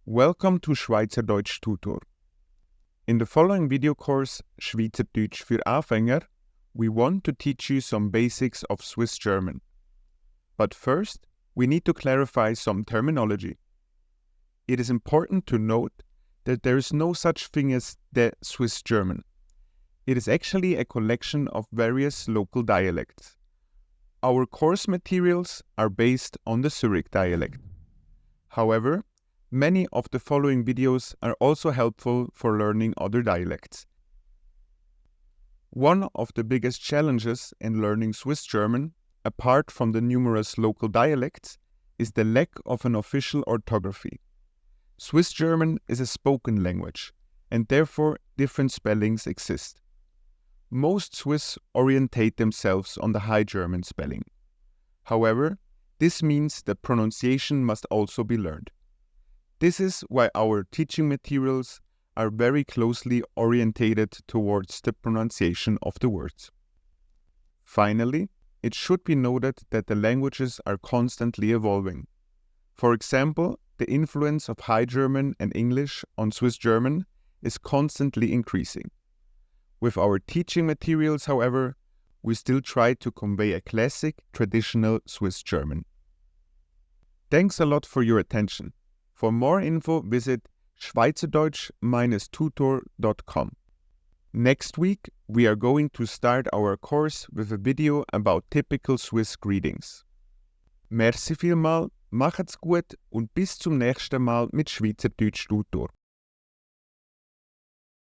Welcome to Schweizerdeutsch Tutor. In the following video course Schweizerdeutsch für Anfänger, we want to teach you some basics of Swiss German. But first, we need to clarify some terminology. It is important to note that there is no such thing as the Swiss German. It is actually a collection of various local dialects. Our course materials are based on the Zurich dialect. However, many of the following videos are also helpful for learning other dialects. One of the biggest challenges in learning Swiss German, apart from the numerous local dialects, is the lack of an official orthography. Swiss German is a spoken language, and therefore different spellings exist. Most Swiss orientate themselves on the High German spelling. However, this means that pronunciation must also be learned. This is why our teaching materials are very closely orientated towards the pronunciation of the words. Finally, it should be noted that the languages are constantly evolving. For example, the influence of High German and English on Swiss German is constantly increasing. With our teaching materials, however, we still try to convey a classic, traditional Swiss German. Thanks a lot for your attention. For more info, visit Schweizerdeutsch-tutor.com. Next week, we are going to start our course with a video about typical Swiss greetings. Merci vielmal, macht's gut und bis zum nächsten Mal mit Schweizerdeutsch Tutor.